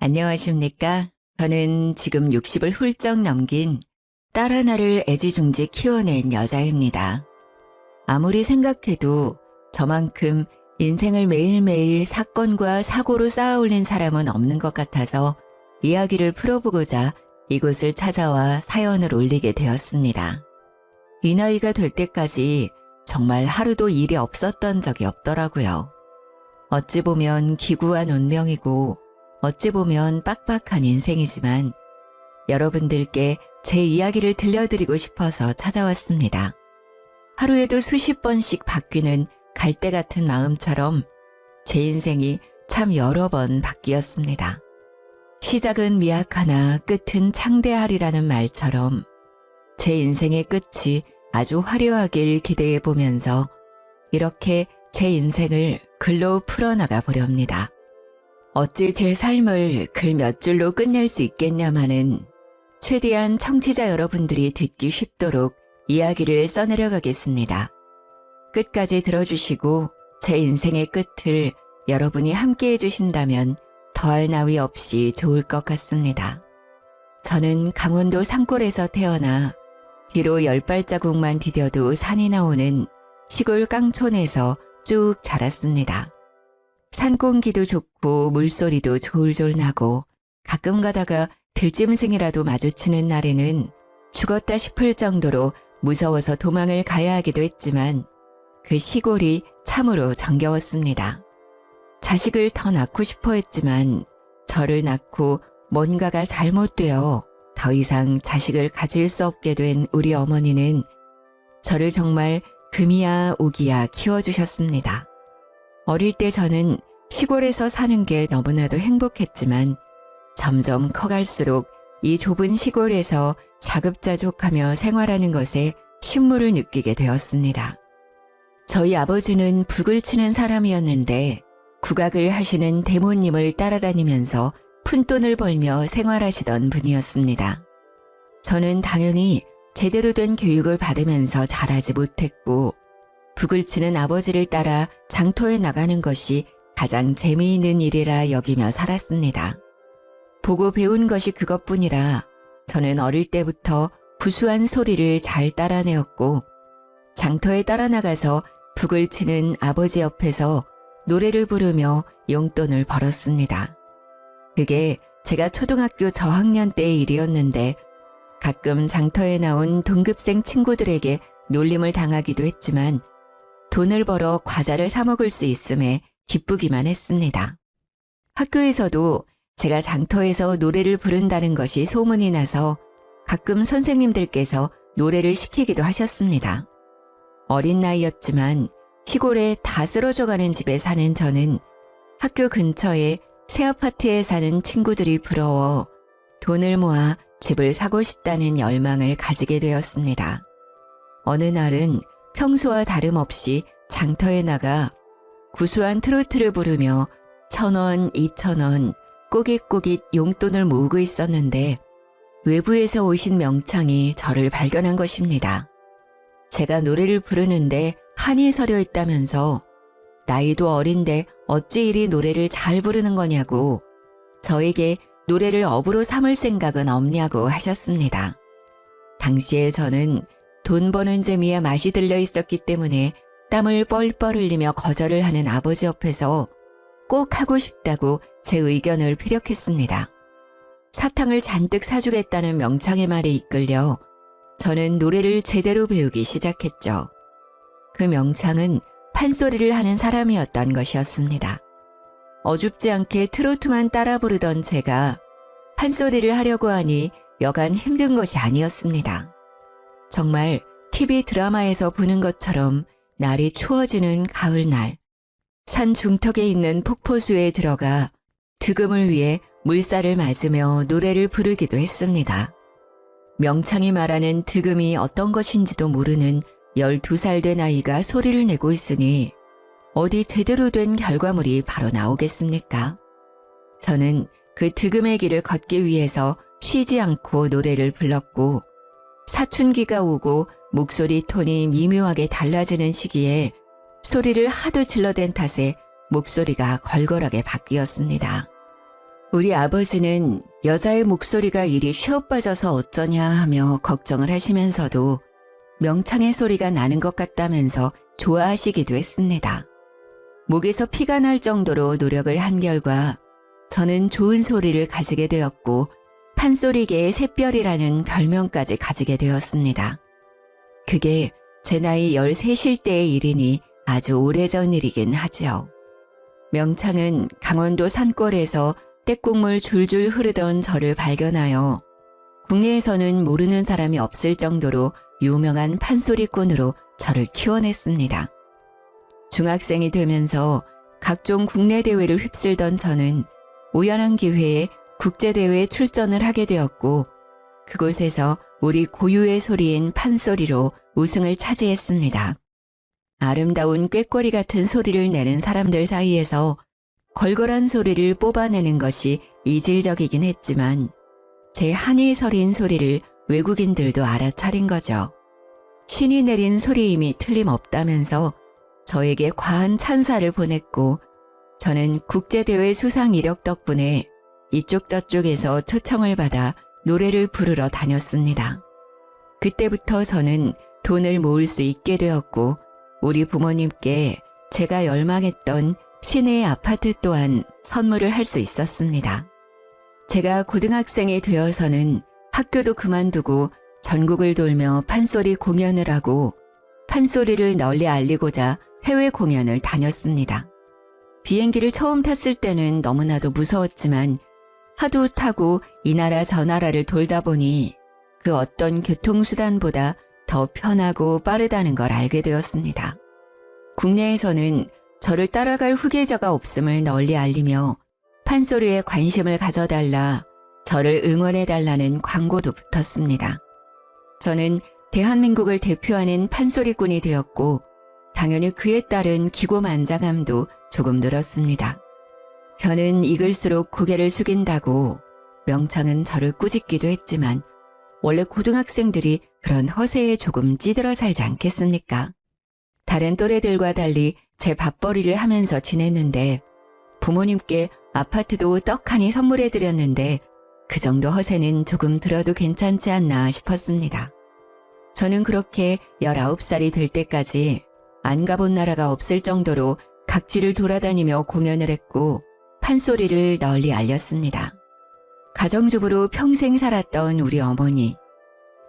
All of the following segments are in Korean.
안녕하십니까? 저는 지금 60을 훌쩍 넘긴 딸 하나를 애지중지 키워낸 여자입니다. 아무리 생각해도 저만큼 인생을 매일매일 사건과 사고로 쌓아올린 사람은 없는 것 같아서 이야기를 풀어보고자 이곳을 찾아와 사연을 올리게 되었습니다. 이 나이가 될 때까지 정말 하루도 일이 없었던 적이 없더라고요. 어찌 보면 기구한 운명이고 어찌 보면 빡빡한 인생이지만 여러분들께 제 이야기를 들려드리고 싶어서 찾아왔습니다. 하루에도 수십 번씩 바뀌는 갈대 같은 마음처럼 제 인생이 참 여러 번 바뀌었습니다. 시작은 미약하나 끝은 창대하리라는 말처럼 제 인생의 끝이 아주 화려하길 기대해 보면서 이렇게 제 인생을 글로 풀어나가 보렵니다. 어찌 제 삶을 글 몇 줄로 끝낼 수 있겠냐마는 최대한 청취자 여러분들이 듣기 쉽도록 이야기를 써내려가겠습니다. 끝까지 들어주시고 제 인생의 끝을 여러분이 함께 해주신다면 더할 나위 없이 좋을 것 같습니다. 저는 강원도 산골에서 태어나 뒤로 10발자국만 디뎌도 산이 나오는 시골 깡촌에서 쭉 자랐습니다. 산 공기도 좋고 물소리도 졸졸 나고 가끔 가다가 들짐승이라도 마주치는 날에는 죽었다 싶을 정도로 무서워서 도망을 가야 하기도 했지만 그 시골이 참으로 정겨웠습니다. 자식을 더 낳고 싶어 했지만 저를 낳고 뭔가가 잘못되어 더 이상 자식을 가질 수 없게 된 우리 어머니는 저를 정말 금이야 오기야 키워주셨습니다. 어릴 때 저는 시골에서 사는 게 너무나도 행복했지만 점점 커갈수록 이 좁은 시골에서 자급자족하며 생활하는 것에 신물을 느끼게 되었습니다. 저희 아버지는 북을 치는 사람이었는데 국악을 하시는 대모님을 따라다니면서 푼돈을 벌며 생활하시던 분이었습니다. 저는 당연히 제대로 된 교육을 받으면서 자라지 못했고 북을 치는 아버지를 따라 장터에 나가는 것이 가장 재미있는 일이라 여기며 살았습니다. 보고 배운 것이 그것뿐이라 저는 어릴 때부터 구수한 소리를 잘 따라내었고 장터에 따라 나가서 북을 치는 아버지 옆에서 노래를 부르며 용돈을 벌었습니다. 그게 제가 초등학교 저학년 때의 일이었는데 가끔 장터에 나온 동급생 친구들에게 놀림을 당하기도 했지만 돈을 벌어 과자를 사 먹을 수 있음에 기쁘기만 했습니다. 학교에서도 제가 장터에서 노래를 부른다는 것이 소문이 나서 가끔 선생님들께서 노래를 시키기도 하셨습니다. 어린 나이였지만 시골에 다 쓰러져가는 집에 사는 저는 학교 근처에 새 아파트에 사는 친구들이 부러워 돈을 모아 집을 사고 싶다는 열망을 가지게 되었습니다. 어느 날은 평소와 다름없이 장터에 나가 구수한 트로트를 부르며 1,000원, 2,000원 꼬깃꼬깃 용돈을 모으고 있었는데 외부에서 오신 명창이 저를 발견한 것입니다. 제가 노래를 부르는데 한이 서려 있다면서 나이도 어린데 어찌 이리 노래를 잘 부르는 거냐고 저에게 노래를 업으로 삼을 생각은 없냐고 하셨습니다. 당시에 저는 돈 버는 재미에 맛이 들려 있었기 때문에 땀을 뻘뻘 흘리며 거절을 하는 아버지 옆에서 꼭 하고 싶다고 제 의견을 피력했습니다. 사탕을 잔뜩 사주겠다는 명창의 말에 이끌려 저는 노래를 제대로 배우기 시작했죠. 그 명창은 판소리를 하는 사람이었던 것이었습니다. 어줍지 않게 트로트만 따라 부르던 제가 판소리를 하려고 하니 여간 힘든 것이 아니었습니다. 정말 TV 드라마에서 보는 것처럼 날이 추워지는 가을날, 산 중턱에 있는 폭포수에 들어가 득음을 위해 물살을 맞으며 노래를 부르기도 했습니다. 명창이 말하는 득음이 어떤 것인지도 모르는 12살 된 아이가 소리를 내고 있으니 어디 제대로 된 결과물이 바로 나오겠습니까? 저는 그 득음의 길을 걷기 위해서 쉬지 않고 노래를 불렀고 사춘기가 오고 목소리 톤이 미묘하게 달라지는 시기에 소리를 하도 질러댄 탓에 목소리가 걸걸하게 바뀌었습니다. 우리 아버지는 여자의 목소리가 이리 쉬어빠져서 어쩌냐 하며 걱정을 하시면서도 명창의 소리가 나는 것 같다면서 좋아하시기도 했습니다. 목에서 피가 날 정도로 노력을 한 결과 저는 좋은 소리를 가지게 되었고 판소리계의 샛별이라는 별명까지 가지게 되었습니다. 그게 제 나이 13일 때의 일이니 아주 오래전 일이긴 하죠. 명창은 강원도 산골에서 떼국물 줄줄 흐르던 저를 발견하여 국내에서는 모르는 사람이 없을 정도로 유명한 판소리꾼으로 저를 키워냈습니다. 중학생이 되면서 각종 국내 대회를 휩쓸던 저는 우연한 기회에 국제대회에 출전을 하게 되었고 그곳에서 우리 고유의 소리인 판소리로 우승을 차지했습니다. 아름다운 꾀꼬리 같은 소리를 내는 사람들 사이에서 걸걸한 소리를 뽑아내는 것이 이질적이긴 했지만 제 한이 서린 소리를 외국인들도 알아차린 거죠. 신이 내린 소리임이 틀림없다면서 저에게 과한 찬사를 보냈고 저는 국제대회 수상 이력 덕분에 이쪽 저쪽에서 초청을 받아 노래를 부르러 다녔습니다. 그때부터 저는 돈을 모을 수 있게 되었고 우리 부모님께 제가 열망했던 시내의 아파트 또한 선물을 할 수 있었습니다. 제가 고등학생이 되어서는 학교도 그만두고 전국을 돌며 판소리 공연을 하고 판소리를 널리 알리고자 해외 공연을 다녔습니다. 비행기를 처음 탔을 때는 너무나도 무서웠지만 하도 타고 이 나라 저 나라를 돌다 보니 그 어떤 교통수단보다 더 편하고 빠르다는 걸 알게 되었습니다. 국내에서는 저를 따라갈 후계자가 없음을 널리 알리며 판소리에 관심을 가져달라, 저를 응원해달라는 광고도 붙었습니다. 저는 대한민국을 대표하는 판소리꾼이 되었고 당연히 그에 따른 기고만장함도 조금 늘었습니다. 벼는 익을수록 고개를 숙인다고 명창은 저를 꾸짖기도 했지만 원래 고등학생들이 그런 허세에 조금 찌들어 살지 않겠습니까? 다른 또래들과 달리 제 밥벌이를 하면서 지냈는데 부모님께 아파트도 떡하니 선물해드렸는데 그 정도 허세는 조금 들어도 괜찮지 않나 싶었습니다. 저는 그렇게 19살이 될 때까지 안 가본 나라가 없을 정도로 각지를 돌아다니며 공연을 했고 판소리를 널리 알렸습니다. 가정주부로 평생 살았던 우리 어머니,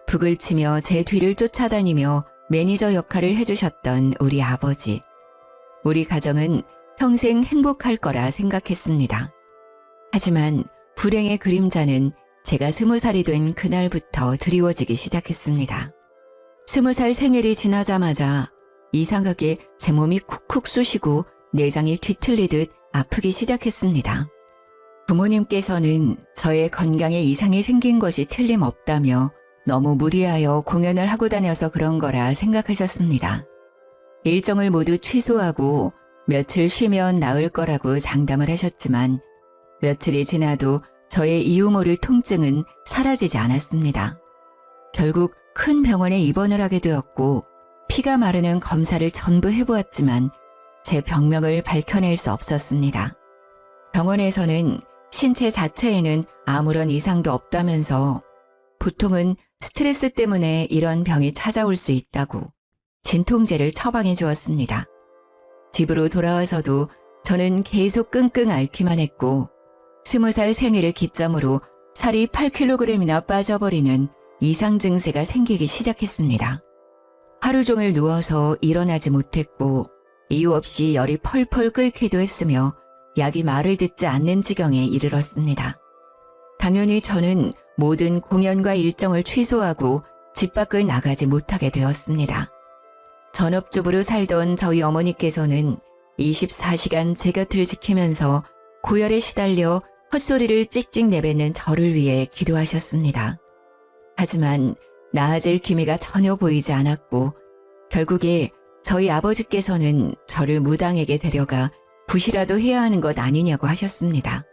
북을 치며 제 뒤를 쫓아다니며 매니저 역할을 해주셨던 우리 아버지, 우리 가정은 평생 행복할 거라 생각했습니다. 하지만 불행의 그림자는 제가 20살이 된 그날부터 드리워지기 시작했습니다. 20살 생일이 지나자마자 이상하게 제 몸이 쿡쿡 쑤시고 내장이 뒤틀리듯 아프기 시작했습니다. 부모님께서는 저의 건강에 이상이 생긴 것이 틀림없다며 너무 무리하여 공연을 하고 다녀서 그런 거라 생각하셨습니다. 일정을 모두 취소하고 며칠 쉬면 나을 거라고 장담을 하셨지만 며칠이 지나도 저의 이유 모를 통증은 사라지지 않았습니다. 결국 큰 병원에 입원을 하게 되었고 피가 마르는 검사를 전부 해보았지만 제 병명을 밝혀낼 수 없었습니다. 병원에서는 신체 자체에는 아무런 이상도 없다면서 보통은 스트레스 때문에 이런 병이 찾아올 수 있다고 진통제를 처방해 주었습니다. 집으로 돌아와서도 저는 계속 끙끙 앓기만 했고 20살 생일을 기점으로 살이 8kg이나 빠져버리는 이상 증세가 생기기 시작했습니다. 하루 종일 누워서 일어나지 못했고 이유 없이 열이 펄펄 끓기도 했으며 약이 말을 듣지 않는 지경에 이르렀습니다. 당연히 저는 모든 공연과 일정을 취소하고 집 밖을 나가지 못하게 되었습니다. 전업주부로 살던 저희 어머니께서는 24시간 제 곁을 지키면서 고열에 시달려 헛소리를 찍찍 내뱉는 저를 위해 기도하셨습니다. 하지만 나아질 기미가 전혀 보이지 않았고 결국에 저희 아버지께서는 저를 무당에게 데려가 붓이라도 해야 하는 것 아니냐고 하셨습니다.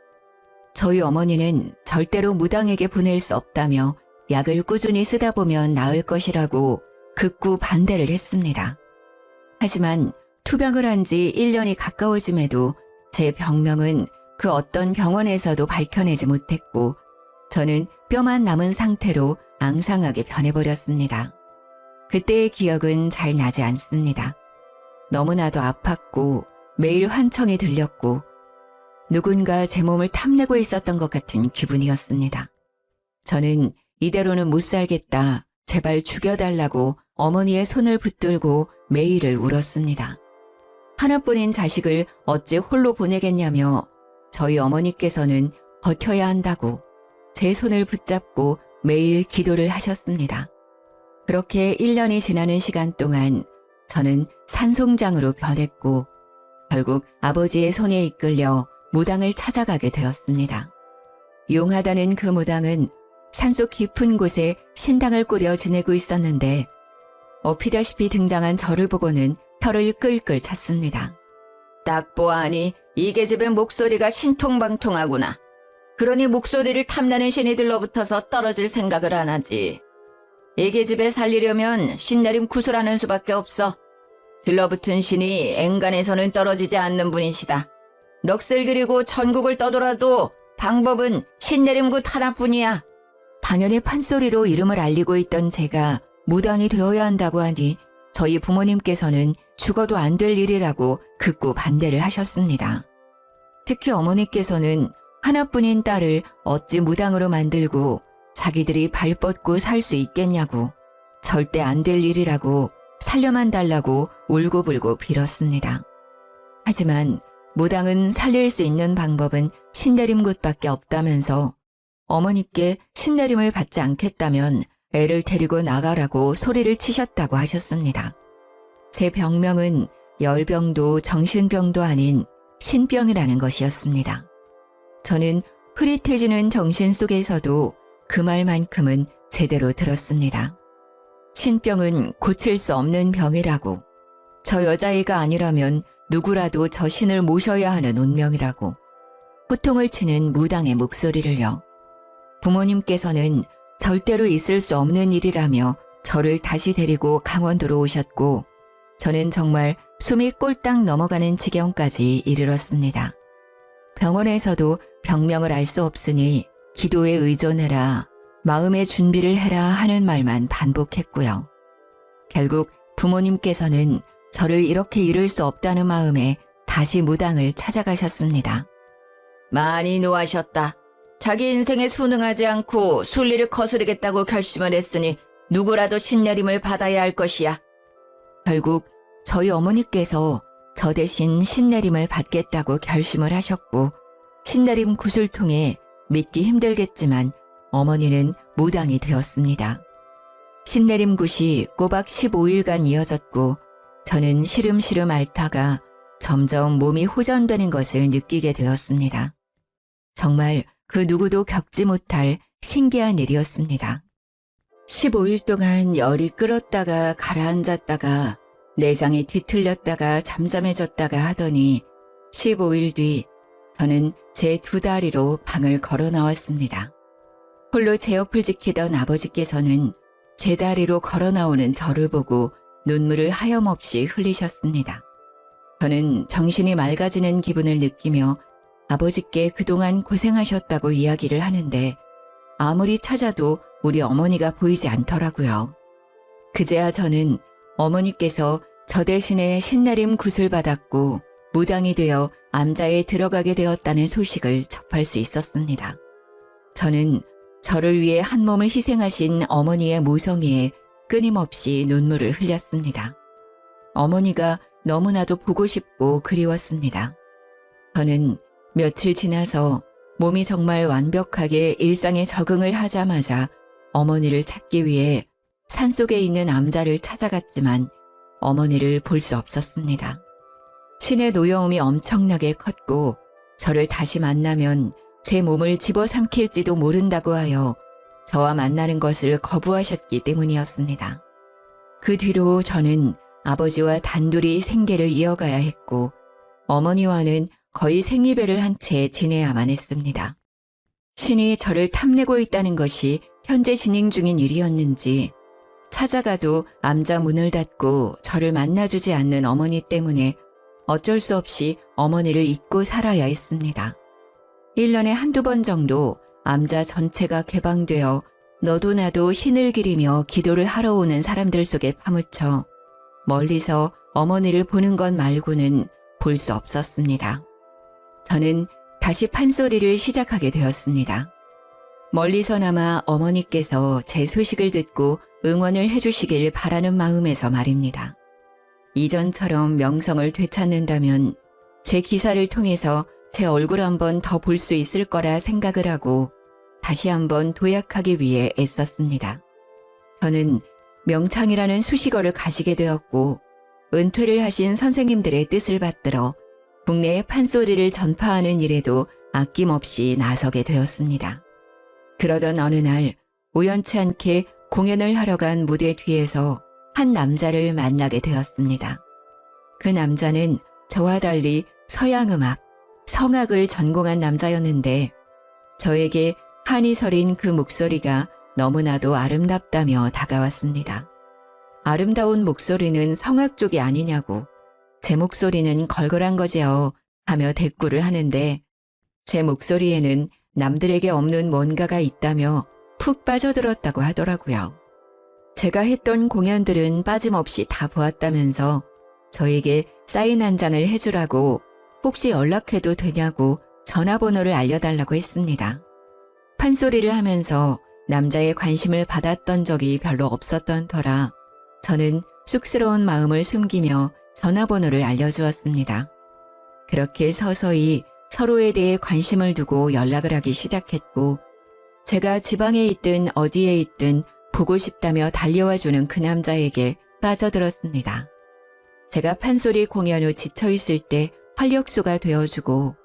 저희 어머니는 절대로 무당에게 보낼 수 없다며 약을 꾸준히 쓰다 보면 나을 것이라고 극구 반대를 했습니다. 하지만 투병을 한 지 1년이 가까워짐에도 제 병명은 그 어떤 병원에서도 밝혀내지 못했고 저는 뼈만 남은 상태로 앙상하게 변해버렸습니다. 그때의 기억은 잘 나지 않습니다. 너무나도 아팠고 매일 환청에 들렸고 누군가 제 몸을 탐내고 있었던 것 같은 기분이었습니다. 저는 이대로는 못 살겠다. 제발 죽여달라고 어머니의 손을 붙들고 매일을 울었습니다. 하나뿐인 자식을 어찌 홀로 보내겠냐며 저희 어머니께서는 버텨야 한다고 제 손을 붙잡고 매일 기도를 하셨습니다. 그렇게 1년이 지나는 시간 동안 저는 산송장으로 변했고 결국 아버지의 손에 이끌려 무당을 찾아가게 되었습니다. 용하다는 그 무당은 산속 깊은 곳에 신당을 꾸려 지내고 있었는데 엎이다시피 등장한 저를 보고는 혀를 끌끌 찼습니다. 딱 보아하니 이 계집의 목소리가 신통방통하구나. 그러니 목소리를 탐나는 신이들로부터서 떨어질 생각을 안 하지. 이 계집에 살리려면 신내림 구슬하는 수밖에 없어. 들러붙은 신이 앵간에서는 떨어지지 않는 분이시다. 넋을 그리고 천국을 떠돌아도 방법은 신내림굿 하나뿐이야. 당연히 판소리로 이름을 알리고 있던 제가 무당이 되어야 한다고 하니 저희 부모님께서는 죽어도 안 될 일이라고 극구 반대를 하셨습니다. 특히 어머니께서는 하나뿐인 딸을 어찌 무당으로 만들고 자기들이 발 뻗고 살 수 있겠냐고 절대 안 될 일이라고 살려만 달라고 울고불고 빌었습니다. 하지만 무당은 살릴 수 있는 방법은 신내림굿밖에 없다면서 어머니께 신내림을 받지 않겠다면 애를 데리고 나가라고 소리를 치셨다고 하셨습니다. 제 병명은 열병도 정신병도 아닌 신병이라는 것이었습니다. 저는 흐릿해지는 정신 속에서도 그 말만큼은 제대로 들었습니다. 신병은 고칠 수 없는 병이라고, 저 여자애가 아니라면 누구라도 저 신을 모셔야 하는 운명이라고, 호통을 치는 무당의 목소리를요. 부모님께서는 절대로 있을 수 없는 일이라며 저를 다시 데리고 강원도로 오셨고 저는 정말 숨이 꼴딱 넘어가는 지경까지 이르렀습니다. 병원에서도 병명을 알 수 없으니 기도에 의존해라, 마음의 준비를 해라 하는 말만 반복했고요. 결국 부모님께서는 저를 이렇게 잃을 수 없다는 마음에 다시 무당을 찾아가셨습니다. 많이 노하셨다. 자기 인생에 순응하지 않고 순리를 거스르겠다고 결심을 했으니 누구라도 신내림을 받아야 할 것이야. 결국 저희 어머니께서 저 대신 신내림을 받겠다고 결심을 하셨고 신내림 굿을 통해 믿기 힘들겠지만 어머니는 무당이 되었습니다. 신내림 굿이 꼬박 15일간 이어졌고 저는 시름시름 앓다가 점점 몸이 호전되는 것을 느끼게 되었습니다. 정말 그 누구도 겪지 못할 신기한 일이었습니다. 15일 동안 열이 끓었다가 가라앉았다가 내장이 뒤틀렸다가 잠잠해졌다가 하더니 15일 뒤 저는 제 두 다리로 방을 걸어 나왔습니다. 홀로 제 옆을 지키던 아버지께서는 제 다리로 걸어 나오는 저를 보고 눈물을 하염없이 흘리셨습니다. 저는 정신이 맑아지는 기분을 느끼며 아버지께 그동안 고생하셨다고 이야기를 하는데 아무리 찾아도 우리 어머니가 보이지 않더라고요. 그제야 저는 어머니께서 저 대신에 신내림 굿을 받았고 무당이 되어 암자에 들어가게 되었다는 소식을 접할 수 있었습니다. 저는 저를 위해 한 몸을 희생하신 어머니의 모성애에 끊임없이 눈물을 흘렸습니다. 어머니가 너무나도 보고 싶고 그리웠습니다. 저는 며칠 지나서 몸이 정말 완벽하게 일상에 적응을 하자마자 어머니를 찾기 위해 산속에 있는 암자를 찾아갔지만 어머니를 볼 수 없었습니다. 신의 노여움이 엄청나게 컸고 저를 다시 만나면 제 몸을 집어삼킬지도 모른다고 하여 저와 만나는 것을 거부하셨기 때문이었습니다. 그 뒤로 저는 아버지와 단둘이 생계를 이어가야 했고 어머니와는 거의 생이별을 한 채 지내야만 했습니다. 신이 저를 탐내고 있다는 것이 현재 진행 중인 일이었는지 찾아가도 암자 문을 닫고 저를 만나주지 않는 어머니 때문에 어쩔 수 없이 어머니를 잊고 살아야 했습니다. 1년에 한두 번 정도 암자 전체가 개방되어 너도 나도 신을 기리며 기도를 하러 오는 사람들 속에 파묻혀 멀리서 어머니를 보는 것 말고는 볼 수 없었습니다. 저는 다시 판소리를 시작하게 되었습니다. 멀리서나마 어머니께서 제 소식을 듣고 응원을 해주시길 바라는 마음에서 말입니다. 이전처럼 명성을 되찾는다면 제 기사를 통해서 제 얼굴 한번 더 볼 수 있을 거라 생각을 하고 다시 한번 도약하기 위해 애썼습니다. 저는 명창이라는 수식어를 가지게 되었고 은퇴를 하신 선생님들의 뜻을 받들어 국내의 판소리를 전파하는 일에도 아낌없이 나서게 되었습니다. 그러던 어느 날 우연치 않게 공연을 하러 간 무대 뒤에서 한 남자를 만나게 되었습니다. 그 남자는 저와 달리 서양음악, 성악을 전공한 남자였는데 저에게 한이 서린 그 목소리가 너무나도 아름답다며 다가왔습니다. 아름다운 목소리는 성악 쪽이 아니냐고, 제 목소리는 걸걸한 거지요 하며 대꾸를 하는데 제 목소리에는 남들에게 없는 뭔가가 있다며 푹 빠져들었다고 하더라고요. 제가 했던 공연들은 빠짐없이 다 보았다면서 저에게 사인 한 장을 해주라고 혹시 연락해도 되냐고 전화번호를 알려달라고 했습니다. 판소리를 하면서 남자의 관심을 받았던 적이 별로 없었던 터라 저는 쑥스러운 마음을 숨기며 전화번호를 알려주었습니다. 그렇게 서서히 서로에 대해 관심을 두고 연락을 하기 시작했고 제가 지방에 있든 어디에 있든 보고 싶다며 달려와주는 그 남자에게 빠져들었습니다. 제가 판소리 공연 후 지쳐있을 때 활력소가 되어주고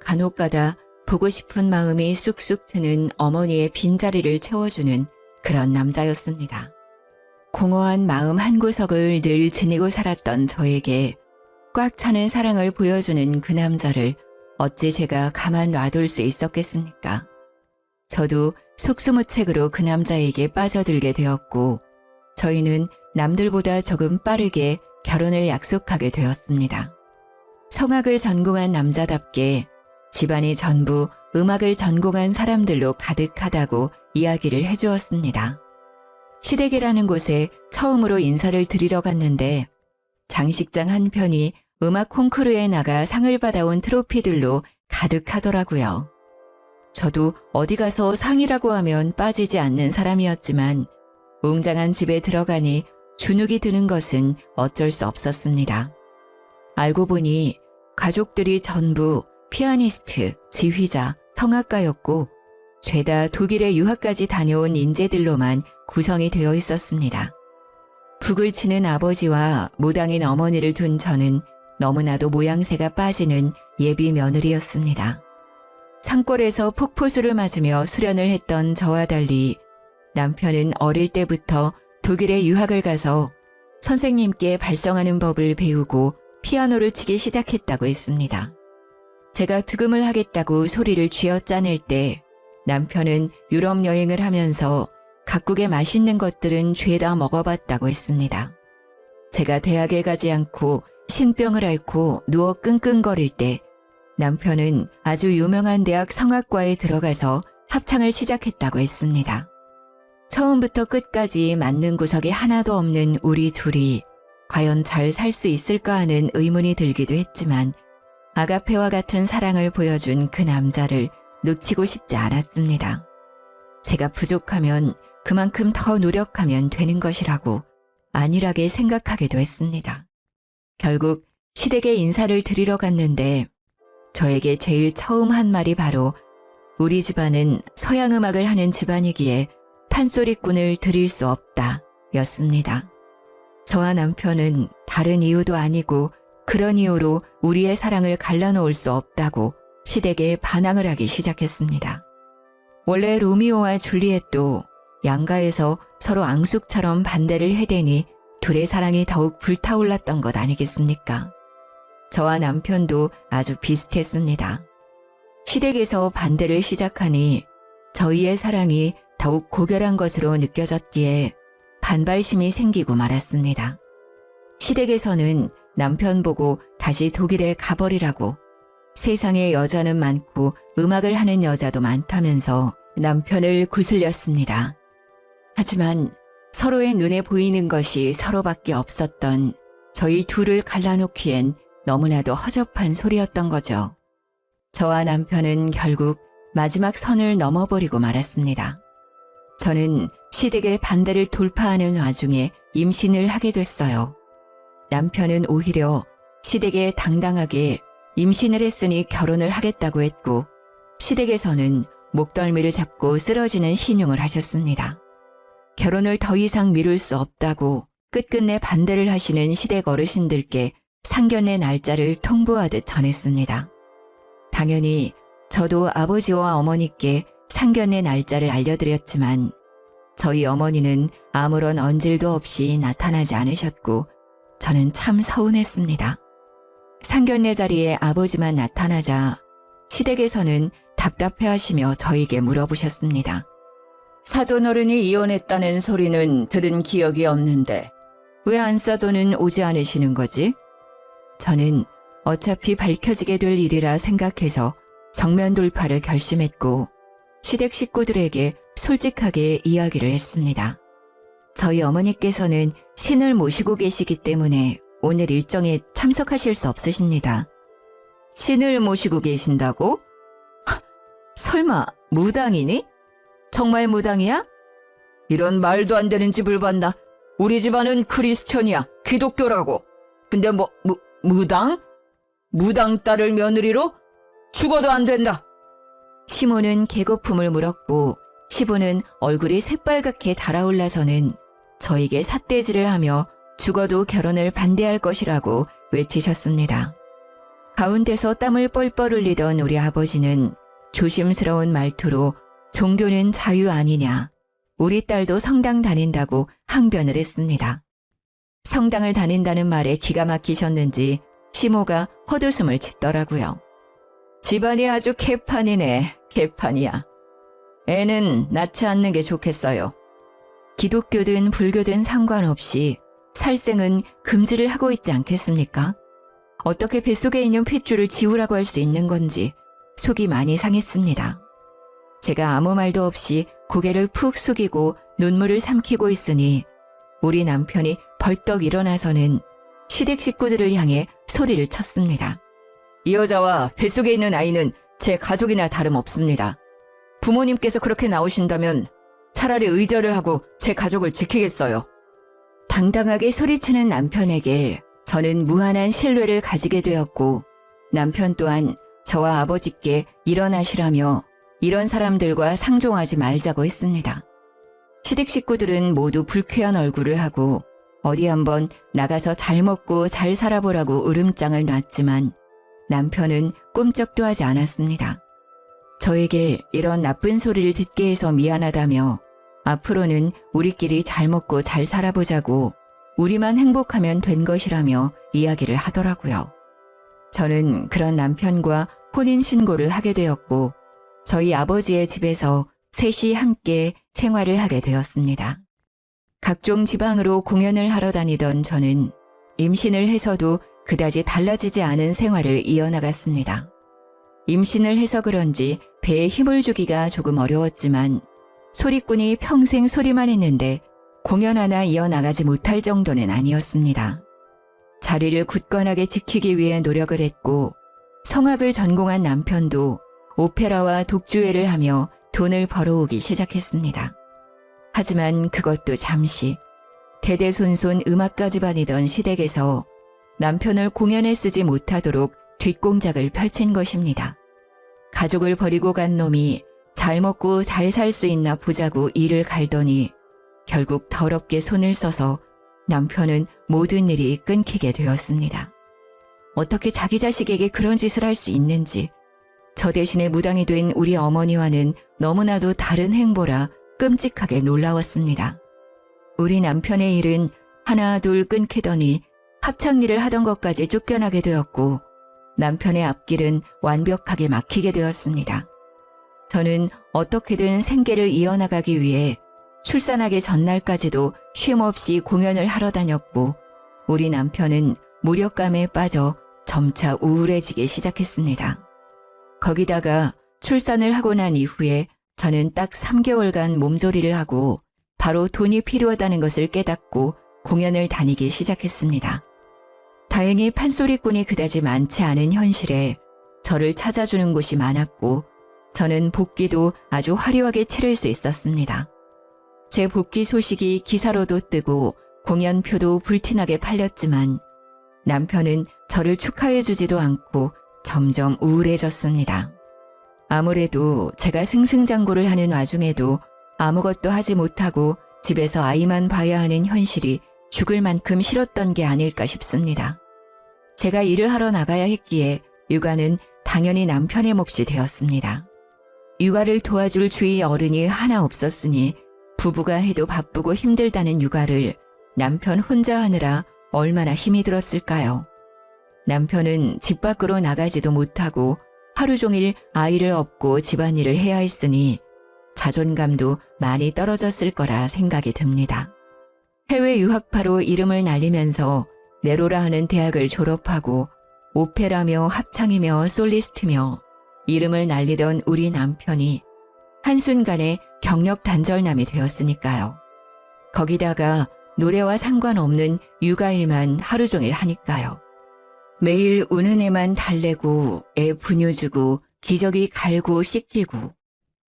간혹가다 보고 싶은 마음이 쑥쑥 트는 어머니의 빈자리를 채워주는 그런 남자였습니다. 공허한 마음 한구석을 늘 지니고 살았던 저에게 꽉 차는 사랑을 보여주는 그 남자를 어찌 제가 가만 놔둘 수 있었겠습니까? 저도 속수무책으로 그 남자에게 빠져들게 되었고 저희는 남들보다 조금 빠르게 결혼을 약속하게 되었습니다. 성악을 전공한 남자답게 집안이 전부 음악을 전공한 사람들로 가득하다고 이야기를 해주었습니다. 시댁이라는 곳에 처음으로 인사를 드리러 갔는데 장식장 한편이 음악 콩쿠르에 나가 상을 받아온 트로피들로 가득하더라고요. 저도 어디 가서 상이라고 하면 빠지지 않는 사람이었지만 웅장한 집에 들어가니 주눅이 드는 것은 어쩔 수 없었습니다. 알고 보니 가족들이 전부 피아니스트, 지휘자, 성악가였고 죄다 독일에 유학까지 다녀온 인재들로만 구성이 되어 있었습니다. 북을 치는 아버지와 무당인 어머니를 둔 저는 너무나도 모양새가 빠지는 예비 며느리였습니다. 산골에서 폭포수를 맞으며 수련을 했던 저와 달리 남편은 어릴 때부터 독일에 유학을 가서 선생님께 발성하는 법을 배우고 피아노를 치기 시작했다고 했습니다. 제가 득음을 하겠다고 소리를 쥐어짜낼 때 남편은 유럽 여행을 하면서 각국의 맛있는 것들은 죄다 먹어봤다고 했습니다. 제가 대학에 가지 않고 신병을 앓고 누워 끙끙거릴 때 남편은 아주 유명한 대학 성악과에 들어가서 합창을 시작했다고 했습니다. 처음부터 끝까지 맞는 구석이 하나도 없는 우리 둘이 과연 잘 살 수 있을까 하는 의문이 들기도 했지만 아가페와 같은 사랑을 보여준 그 남자를 놓치고 싶지 않았습니다. 제가 부족하면 그만큼 더 노력하면 되는 것이라고 안일하게 생각하기도 했습니다. 결국 시댁에 인사를 드리러 갔는데 저에게 제일 처음 한 말이 바로 우리 집안은 서양음악을 하는 집안이기에 판소리꾼을 드릴 수 없다 였습니다. 저와 남편은 다른 이유도 아니고 그런 이유로 우리의 사랑을 갈라놓을 수 없다고 시댁에 반항을 하기 시작했습니다. 원래 로미오와 줄리엣도 양가에서 서로 앙숙처럼 반대를 해대니 둘의 사랑이 더욱 불타올랐던 것 아니겠습니까? 저와 남편도 아주 비슷했습니다. 시댁에서 반대를 시작하니 저희의 사랑이 더욱 고결한 것으로 느껴졌기에 반발심이 생기고 말았습니다. 시댁에서는 남편 보고 다시 독일에 가버리라고, 세상에 여자는 많고 음악을 하는 여자도 많다면서 남편을 구슬렸습니다. 하지만 서로의 눈에 보이는 것이 서로밖에 없었던 저희 둘을 갈라놓기엔 너무나도 허접한 소리였던 거죠. 저와 남편은 결국 마지막 선을 넘어버리고 말았습니다. 저는 시댁의 반대를 돌파하는 와중에 임신을 하게 됐어요. 남편은 오히려 시댁에 당당하게 임신을 했으니 결혼을 하겠다고 했고, 시댁에서는 목덜미를 잡고 쓰러지는 신용을 하셨습니다. 결혼을 더 이상 미룰 수 없다고 끝끝내 반대를 하시는 시댁 어르신들께 상견례 날짜를 통보하듯 전했습니다. 당연히 저도 아버지와 어머니께 상견례 날짜를 알려드렸지만 저희 어머니는 아무런 언질도 없이 나타나지 않으셨고 저는 참 서운했습니다. 상견례 자리에 아버지만 나타나자 시댁에서는 답답해하시며 저에게 물어보셨습니다. 사돈어른이 이혼했다는 소리는 들은 기억이 없는데 왜 안사돈은 오지 않으시는 거지? 저는 어차피 밝혀지게 될 일이라 생각해서 정면 돌파를 결심했고 시댁 식구들에게 솔직하게 이야기를 했습니다. 저희 어머니께서는 신을 모시고 계시기 때문에 오늘 일정에 참석하실 수 없으십니다. 신을 모시고 계신다고? 설마 무당이니? 정말 무당이야? 이런 말도 안 되는 집을 봤나? 우리 집안은 크리스천이야. 기독교라고. 근데 무당? 무당 딸을 며느리로? 죽어도 안 된다. 시모는 개거품을 물었고 시부는 얼굴이 새빨갛게 달아올라서는 저에게 삿대질을 하며 죽어도 결혼을 반대할 것이라고 외치셨습니다. 가운데서 땀을 뻘뻘 흘리던 우리 아버지는 조심스러운 말투로 종교는 자유 아니냐, 우리 딸도 성당 다닌다고 항변을 했습니다. 성당을 다닌다는 말에 기가 막히셨는지 시모가 헛웃음을 짓더라고요. 집안이 아주 개판이네, 개판이야. 애는 낳지 않는 게 좋겠어요. 기독교든 불교든 상관없이 살생은 금지를 하고 있지 않겠습니까? 어떻게 뱃속에 있는 핏줄을 지우라고 할 수 있는 건지 속이 많이 상했습니다. 제가 아무 말도 없이 고개를 푹 숙이고 눈물을 삼키고 있으니 우리 남편이 벌떡 일어나서는 시댁 식구들을 향해 소리를 쳤습니다. 이 여자와 뱃속에 있는 아이는 제 가족이나 다름없습니다. 부모님께서 그렇게 나오신다면 차라리 의절을 하고 제 가족을 지키겠어요. 당당하게 소리치는 남편에게 저는 무한한 신뢰를 가지게 되었고 남편 또한 저와 아버지께 일어나시라며 이런 사람들과 상종하지 말자고 했습니다. 시댁 식구들은 모두 불쾌한 얼굴을 하고 어디 한번 나가서 잘 먹고 잘 살아보라고 으름장을 놨지만 남편은 꿈쩍도 하지 않았습니다. 저에게 이런 나쁜 소리를 듣게 해서 미안하다며 앞으로는 우리끼리 잘 먹고 잘 살아보자고 우리만 행복하면 된 것이라며 이야기를 하더라고요. 저는 그런 남편과 혼인신고를 하게 되었고 저희 아버지의 집에서 셋이 함께 생활을 하게 되었습니다. 각종 지방으로 공연을 하러 다니던 저는 임신을 해서도 그다지 달라지지 않은 생활을 이어나갔습니다. 임신을 해서 그런지 배에 힘을 주기가 조금 어려웠지만 소리꾼이 평생 소리만 했는데 공연 하나 이어나가지 못할 정도는 아니었습니다. 자리를 굳건하게 지키기 위해 노력을 했고 성악을 전공한 남편도 오페라와 독주회를 하며 돈을 벌어오기 시작했습니다. 하지만 그것도 잠시 대대손손 음악가 집안이던 시댁에서 남편을 공연에 쓰지 못하도록 뒷공작을 펼친 것입니다. 가족을 버리고 간 놈이 잘 먹고 잘 살 수 있나 보자고 이를 갈더니 결국 더럽게 손을 써서 남편은 모든 일이 끊기게 되었습니다. 어떻게 자기 자식에게 그런 짓을 할 수 있는지 저 대신에 무당이 된 우리 어머니와는 너무나도 다른 행보라 끔찍하게 놀라웠습니다. 우리 남편의 일은 하나 둘 끊기더니 합창일을 하던 것까지 쫓겨나게 되었고 남편의 앞길은 완벽하게 막히게 되었습니다. 저는 어떻게든 생계를 이어나가기 위해 출산하기 전날까지도 쉼없이 공연을 하러 다녔고 우리 남편은 무력감에 빠져 점차 우울해지기 시작했습니다. 거기다가 출산을 하고 난 이후에 저는 딱 3개월간 몸조리를 하고 바로 돈이 필요하다는 것을 깨닫고 공연을 다니기 시작했습니다. 다행히 판소리꾼이 그다지 많지 않은 현실에 저를 찾아주는 곳이 많았고 저는 복귀도 아주 화려하게 치를 수 있었습니다. 제 복귀 소식이 기사로도 뜨고 공연표도 불티나게 팔렸지만 남편은 저를 축하해주지도 않고 점점 우울해졌습니다. 아무래도 제가 승승장구를 하는 와중에도 아무것도 하지 못하고 집에서 아이만 봐야 하는 현실이 죽을 만큼 싫었던 게 아닐까 싶습니다. 제가 일을 하러 나가야 했기에 육아는 당연히 남편의 몫이 되었습니다. 육아를 도와줄 주위 어른이 하나 없었으니 부부가 해도 바쁘고 힘들다는 육아를 남편 혼자 하느라 얼마나 힘이 들었을까요? 남편은 집 밖으로 나가지도 못하고 하루 종일 아이를 업고 집안일을 해야 했으니 자존감도 많이 떨어졌을 거라 생각이 듭니다. 해외 유학파로 이름을 날리면서 네로라 하는 대학을 졸업하고 오페라며 합창이며 솔리스트며 이름을 날리던 우리 남편이 한순간에 경력 단절남이 되었으니까요. 거기다가 노래와 상관없는 육아일만 하루 종일 하니까요. 매일 우는 애만 달래고 애 분유주고 기저귀 갈고 씻기고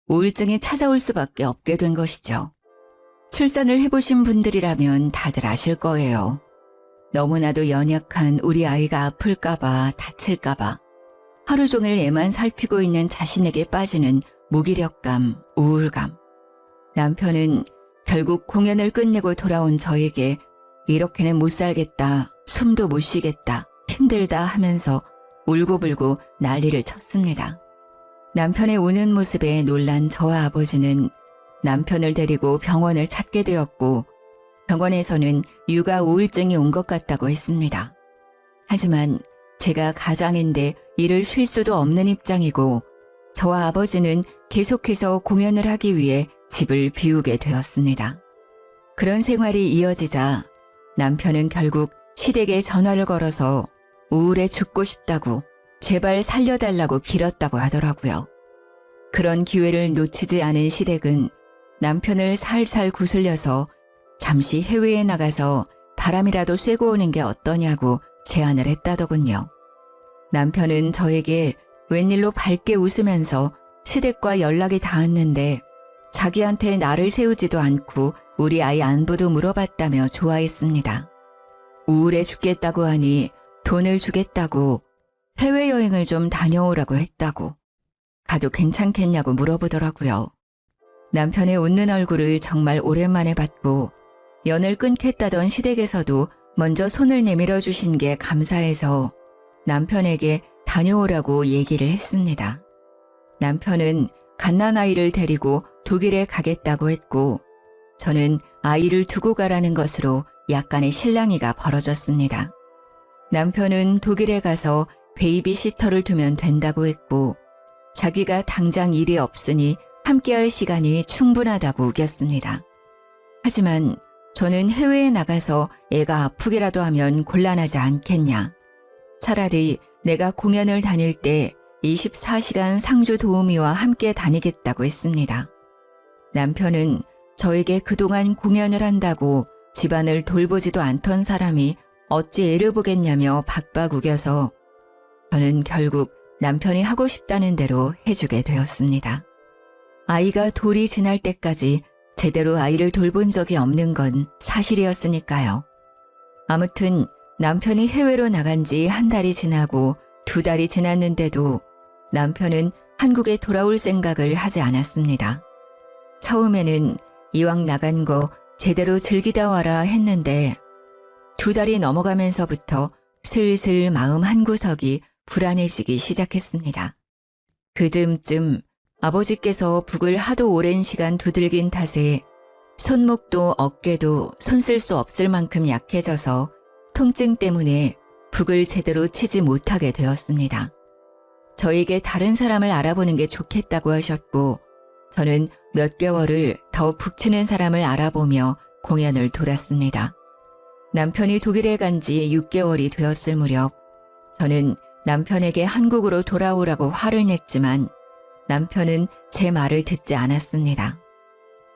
우울증이 찾아올 수밖에 없게 된 것이죠. 출산을 해보신 분들이라면 다들 아실 거예요. 너무나도 연약한 우리 아이가 아플까봐 다칠까봐 하루 종일 애만 살피고 있는 자신에게 빠지는 무기력감, 우울감. 남편은 결국 공연을 끝내고 돌아온 저에게 이렇게는 못 살겠다, 숨도 못 쉬겠다, 힘들다 하면서 울고불고 난리를 쳤습니다. 남편의 우는 모습에 놀란 저와 아버지는 남편을 데리고 병원을 찾게 되었고 병원에서는 육아 우울증이 온 것 같다고 했습니다. 하지만 제가 가장인데 일을 쉴 수도 없는 입장이고 저와 아버지는 계속해서 공연을 하기 위해 집을 비우게 되었습니다. 그런 생활이 이어지자 남편은 결국 시댁에 전화를 걸어서 우울해 죽고 싶다고 제발 살려달라고 빌었다고 하더라고요. 그런 기회를 놓치지 않은 시댁은 남편을 살살 구슬려서 잠시 해외에 나가서 바람이라도 쐬고 오는 게 어떠냐고 제안을 했다더군요. 남편은 저에게 웬일로 밝게 웃으면서 시댁과 연락이 닿았는데 자기한테 나를 세우지도 않고 우리 아이 안부도 물어봤다며 좋아했습니다. 우울해 죽겠다고 하니 돈을 주겠다고 해외여행을 좀 다녀오라고 했다고 가도 괜찮겠냐고 물어보더라고요. 남편의 웃는 얼굴을 정말 오랜만에 봤고 연을 끊겠다던 시댁에서도 먼저 손을 내밀어 주신 게 감사해서 남편에게 다녀오라고 얘기를 했습니다. 남편은 갓난아이를 데리고 독일에 가겠다고 했고 저는 아이를 두고 가라는 것으로 약간의 실랑이가 벌어졌습니다. 남편은 독일에 가서 베이비시터를 두면 된다고 했고 자기가 당장 일이 없으니 함께할 시간이 충분하다고 우겼습니다. 하지만 저는 해외에 나가서 애가 아프기라도 하면 곤란하지 않겠냐. 차라리 내가 공연을 다닐 때 24시간 상주 도우미와 함께 다니겠다고 했습니다. 남편은 저에게 그동안 공연을 한다고 집안을 돌보지도 않던 사람이 어찌 애를 보겠냐며 박박 우겨서 저는 결국 남편이 하고 싶다는 대로 해주게 되었습니다. 아이가 돌이 지날 때까지 제대로 아이를 돌본 적이 없는 건 사실이었으니까요. 아무튼 남편이 해외로 나간 지 한 달이 지나고 2달이 지났는데도 남편은 한국에 돌아올 생각을 하지 않았습니다. 처음에는 이왕 나간 거 제대로 즐기다 와라 했는데 2달이 넘어가면서부터 슬슬 마음 한구석이 불안해지기 시작했습니다. 그 즈음쯤 아버지께서 북을 하도 오랜 시간 두들긴 탓에 손목도 어깨도 손 쓸 수 없을 만큼 약해져서 통증 때문에 북을 제대로 치지 못하게 되었습니다. 저에게 다른 사람을 알아보는 게 좋겠다고 하셨고 저는 몇 개월을 더 북치는 사람을 알아보며 공연을 돌았습니다. 남편이 독일에 간 지 6개월이 되었을 무렵 저는 남편에게 한국으로 돌아오라고 화를 냈지만 남편은 제 말을 듣지 않았습니다.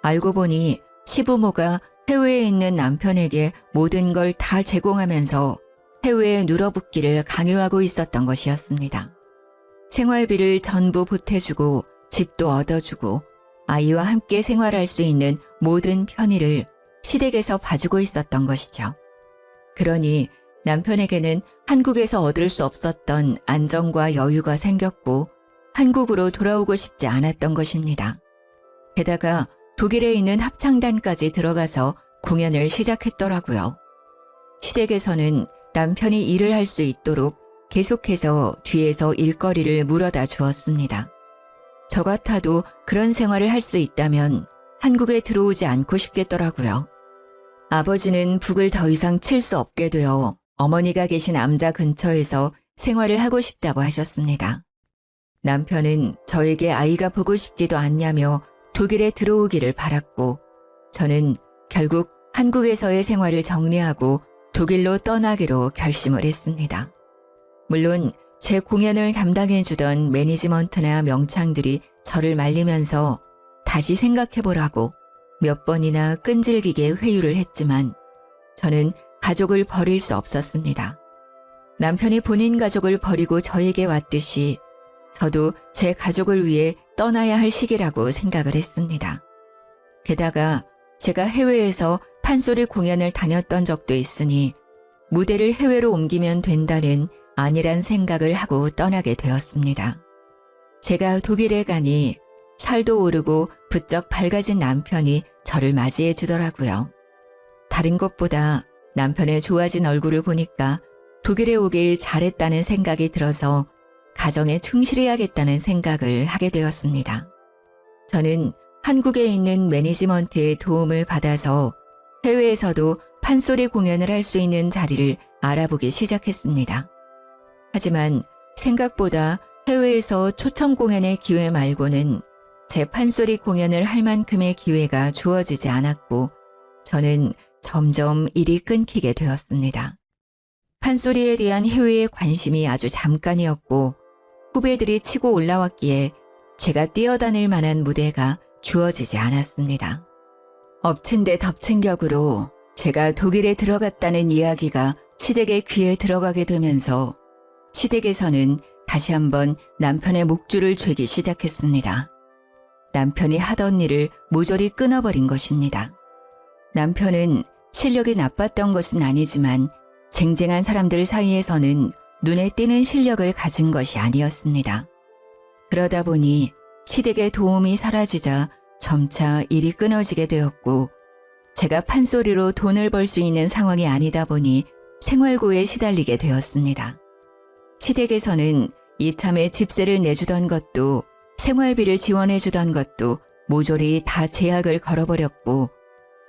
알고 보니 시부모가 해외에 있는 남편에게 모든 걸 다 제공하면서 해외에 눌어붙기를 강요하고 있었던 것이었습니다. 생활비를 전부 보태주고 집도 얻어주고 아이와 함께 생활할 수 있는 모든 편의를 시댁에서 봐주고 있었던 것이죠. 그러니 남편에게는 한국에서 얻을 수 없었던 안정과 여유가 생겼고 한국으로 돌아오고 싶지 않았던 것입니다. 게다가 독일에 있는 합창단까지 들어가서 공연을 시작했더라고요. 시댁에서는 남편이 일을 할 수 있도록 계속해서 뒤에서 일거리를 물어다 주었습니다. 저 같아도 그런 생활을 할 수 있다면 한국에 들어오지 않고 싶겠더라고요. 아버지는 북을 더 이상 칠 수 없게 되어 어머니가 계신 암자 근처에서 생활을 하고 싶다고 하셨습니다. 남편은 저에게 아이가 보고 싶지도 않냐며 독일에 들어오기를 바랐고 저는 결국 한국에서의 생활을 정리하고 독일로 떠나기로 결심을 했습니다. 물론 제 공연을 담당해주던 매니지먼트나 명창들이 저를 말리면서 다시 생각해보라고 몇 번이나 끈질기게 회유를 했지만 저는 가족을 버릴 수 없었습니다. 남편이 본인 가족을 버리고 저에게 왔듯이 저도 제 가족을 위해 떠나야 할 시기라고 생각을 했습니다. 게다가 제가 해외에서 판소리 공연을 다녔던 적도 있으니 무대를 해외로 옮기면 된다는 아니란 생각을 하고 떠나게 되었습니다. 제가 독일에 가니 살도 오르고 부쩍 밝아진 남편이 저를 맞이해 주더라고요. 다른 것보다 남편의 좋아진 얼굴을 보니까 독일에 오길 잘했다는 생각이 들어서 가정에 충실해야겠다는 생각을 하게 되었습니다. 저는 한국에 있는 매니지먼트의 도움을 받아서 해외에서도 판소리 공연을 할 수 있는 자리를 알아보기 시작했습니다. 하지만 생각보다 해외에서 초청 공연의 기회 말고는 제 판소리 공연을 할 만큼의 기회가 주어지지 않았고 저는 점점 일이 끊기게 되었습니다. 판소리에 대한 해외의 관심이 아주 잠깐이었고 후배들이 치고 올라왔기에 제가 뛰어다닐 만한 무대가 주어지지 않았습니다. 엎친 데 덮친 격으로 제가 독일에 들어갔다는 이야기가 시댁의 귀에 들어가게 되면서 시댁에서는 다시 한번 남편의 목줄을 죄기 시작했습니다. 남편이 하던 일을 모조리 끊어버린 것입니다. 남편은 실력이 나빴던 것은 아니지만 쟁쟁한 사람들 사이에서는 눈에 띄는 실력을 가진 것이 아니었습니다. 그러다 보니 시댁의 도움이 사라지자 점차 일이 끊어지게 되었고 제가 판소리로 돈을 벌 수 있는 상황이 아니다 보니 생활고에 시달리게 되었습니다. 시댁에서는 이참에 집세를 내주던 것도 생활비를 지원해 주던 것도 모조리 다 제약을 걸어버렸고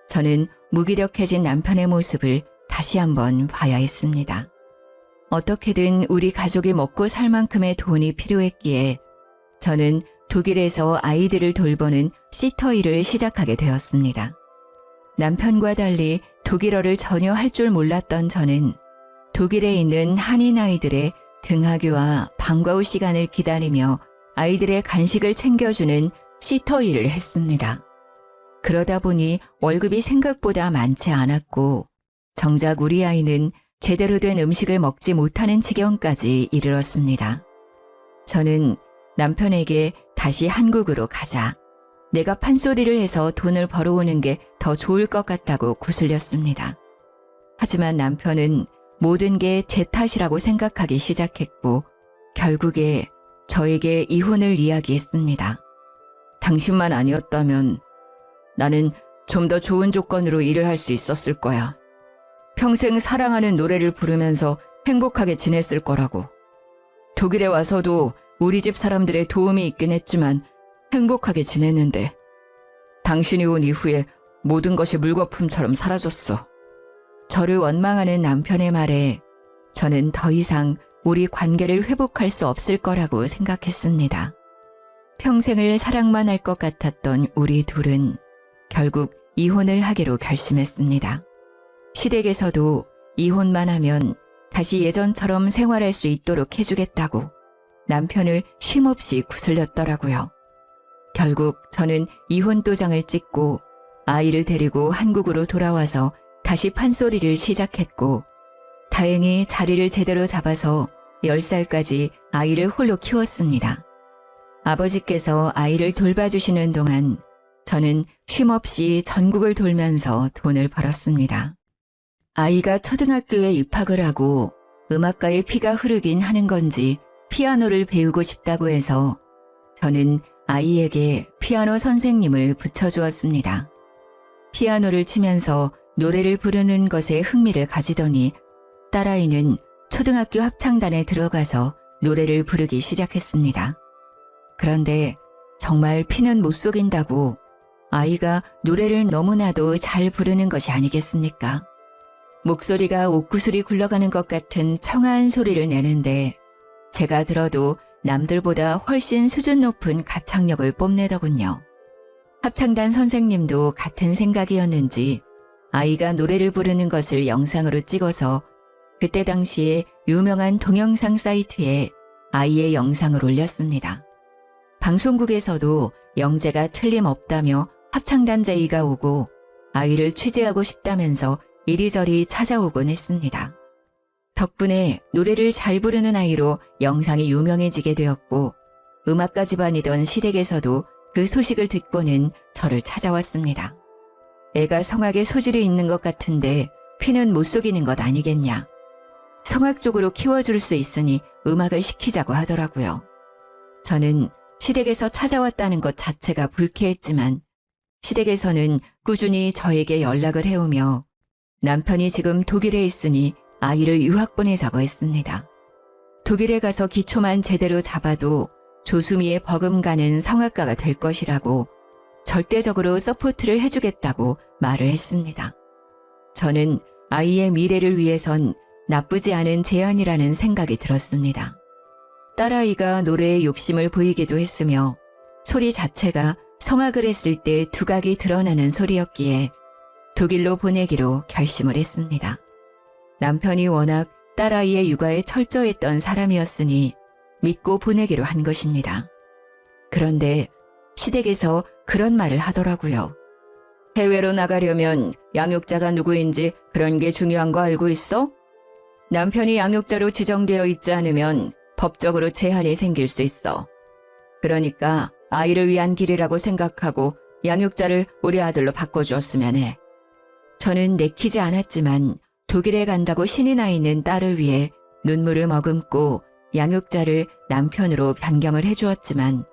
저는 무기력해진 남편의 모습을 다시 한번 봐야 했습니다. 어떻게든 우리 가족이 먹고 살 만큼의 돈이 필요했기에 저는 독일에서 아이들을 돌보는 시터 일을 시작하게 되었습니다. 남편과 달리 독일어를 전혀 할 줄 몰랐던 저는 독일에 있는 한인 아이들의 등하교와 방과 후 시간을 기다리며 아이들의 간식을 챙겨주는 시터 일을 했습니다. 그러다 보니 월급이 생각보다 많지 않았고 정작 우리 아이는 제대로 된 음식을 먹지 못하는 지경까지 이르렀습니다. 저는 남편에게 다시 한국으로 가자. 내가 판소리를 해서 돈을 벌어오는 게 더 좋을 것 같다고 구슬렸습니다. 하지만 남편은 모든 게 제 탓이라고 생각하기 시작했고 결국에 저에게 이혼을 이야기했습니다. 당신만 아니었다면 나는 좀 더 좋은 조건으로 일을 할 수 있었을 거야. 평생 사랑하는 노래를 부르면서 행복하게 지냈을 거라고. 독일에 와서도 우리 집 사람들의 도움이 있긴 했지만 행복하게 지냈는데 당신이 온 이후에 모든 것이 물거품처럼 사라졌어. 저를 원망하는 남편의 말에 저는 더 이상 우리 관계를 회복할 수 없을 거라고 생각했습니다. 평생을 사랑만 할 것 같았던 우리 둘은 결국 이혼을 하기로 결심했습니다. 시댁에서도 이혼만 하면 다시 예전처럼 생활할 수 있도록 해주겠다고 남편을 쉼없이 구슬렸더라고요. 결국 저는 이혼 도장을 찍고 아이를 데리고 한국으로 돌아와서 다시 판소리를 시작했고, 다행히 자리를 제대로 잡아서 10살까지 아이를 홀로 키웠습니다. 아버지께서 아이를 돌봐주시는 동안 저는 쉼없이 전국을 돌면서 돈을 벌었습니다. 아이가 초등학교에 입학을 하고 음악가의 피가 흐르긴 하는 건지 피아노를 배우고 싶다고 해서 저는 아이에게 피아노 선생님을 붙여주었습니다. 피아노를 치면서 노래를 부르는 것에 흥미를 가지더니 딸아이는 초등학교 합창단에 들어가서 노래를 부르기 시작했습니다. 그런데 정말 피는 못 속인다고 아이가 노래를 너무나도 잘 부르는 것이 아니겠습니까? 목소리가 옥구슬이 굴러가는 것 같은 청아한 소리를 내는데 제가 들어도 남들보다 훨씬 수준 높은 가창력을 뽐내더군요. 합창단 선생님도 같은 생각이었는지 아이가 노래를 부르는 것을 영상으로 찍어서 그때 당시에 유명한 동영상 사이트에 아이의 영상을 올렸습니다. 방송국에서도 영재가 틀림없다며 합창단 제의가 오고 아이를 취재하고 싶다면서 이리저리 찾아오곤 했습니다. 덕분에 노래를 잘 부르는 아이로 영상이 유명해지게 되었고 음악가 집안이던 시댁에서도 그 소식을 듣고는 저를 찾아왔습니다. 애가 성악에 소질이 있는 것 같은데 피는 못 속이는 것 아니겠냐. 성악 쪽으로 키워줄 수 있으니 음악을 시키자고 하더라고요. 저는 시댁에서 찾아왔다는 것 자체가 불쾌했지만 시댁에서는 꾸준히 저에게 연락을 해오며 남편이 지금 독일에 있으니 아이를 유학 보내자고 했습니다. 독일에 가서 기초만 제대로 잡아도 조수미에 버금가는 성악가가 될 것이라고 절대적으로 서포트를 해주겠다고 말을 했습니다. 저는 아이의 미래를 위해선 나쁘지 않은 제안이라는 생각이 들었습니다. 딸아이가 노래에 욕심을 보이기도 했으며 소리 자체가 성악을 했을 때 두각이 드러나는 소리였기에 독일로 보내기로 결심을 했습니다. 남편이 워낙 딸아이의 육아에 철저했던 사람이었으니 믿고 보내기로 한 것입니다. 그런데 시댁에서 그런 말을 하더라고요. 해외로 나가려면 양육자가 누구인지 그런 게 중요한 거 알고 있어? 남편이 양육자로 지정되어 있지 않으면 법적으로 제한이 생길 수 있어. 그러니까 아이를 위한 길이라고 생각하고 양육자를 우리 아들로 바꿔주었으면 해. 저는 내키지 않았지만 독일에 간다고 신이 나 있는 딸을 위해 눈물을 머금고 양육자를 남편으로 변경을 해주었지만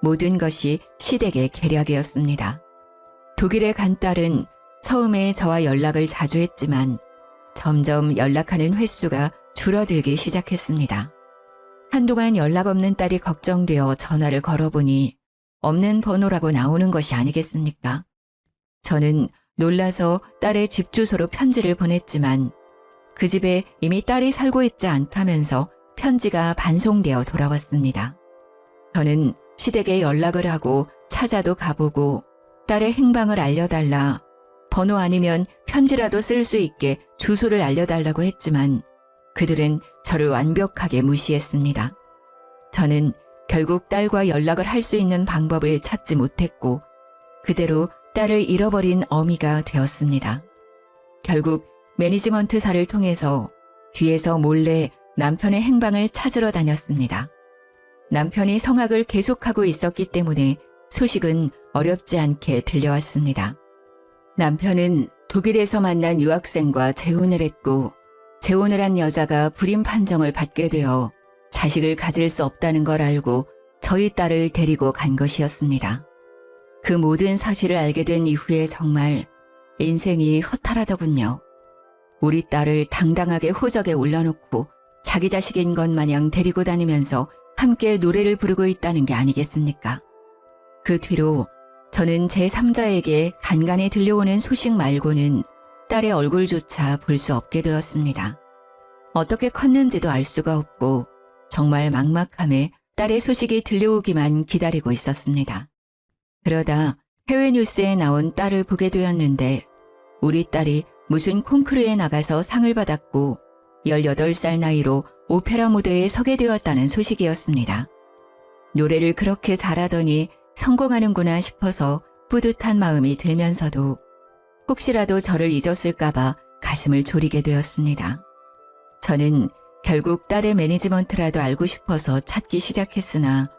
모든 것이 시댁의 계략이었습니다. 독일에 간 딸은 처음에 저와 연락을 자주 했지만 점점 연락하는 횟수가 줄어들기 시작했습니다. 한동안 연락 없는 딸이 걱정되어 전화를 걸어보니 없는 번호라고 나오는 것이 아니겠습니까? 저는 놀라서 딸의 집 주소로 편지를 보냈지만 그 집에 이미 딸이 살고 있지 않다면서 편지가 반송되어 돌아왔습니다. 저는 시댁에 연락을 하고 찾아도 가보고 딸의 행방을 알려달라, 번호 아니면 편지라도 쓸 수 있게 주소를 알려달라고 했지만 그들은 저를 완벽하게 무시했습니다. 저는 결국 딸과 연락을 할 수 있는 방법을 찾지 못했고 그대로 딸을 잃어버린 어미가 되었습니다. 결국 매니지먼트사를 통해서 뒤에서 몰래 남편의 행방을 찾으러 다녔습니다. 남편이 성악을 계속하고 있었기 때문에 소식은 어렵지 않게 들려왔습니다. 남편은 독일에서 만난 유학생과 재혼을 했고 재혼을 한 여자가 불임 판정을 받게 되어 자식을 가질 수 없다는 걸 알고 저희 딸을 데리고 간 것이었습니다. 그 모든 사실을 알게 된 이후에 정말 인생이 허탈하더군요. 우리 딸을 당당하게 호적에 올려놓고 자기 자식인 것 마냥 데리고 다니면서 함께 노래를 부르고 있다는 게 아니겠습니까? 그 뒤로 저는 제3자에게 간간히 들려오는 소식 말고는 딸의 얼굴조차 볼 수 없게 되었습니다. 어떻게 컸는지도 알 수가 없고 정말 막막함에 딸의 소식이 들려오기만 기다리고 있었습니다. 그러다 해외 뉴스에 나온 딸을 보게 되었는데 우리 딸이 무슨 콩쿠르에 나가서 상을 받았고 18살 나이로 오페라 무대에 서게 되었다는 소식이었습니다. 노래를 그렇게 잘하더니 성공하는구나 싶어서 뿌듯한 마음이 들면서도 혹시라도 저를 잊었을까봐 가슴을 졸이게 되었습니다. 저는 결국 딸의 매니지먼트라도 알고 싶어서 찾기 시작했으나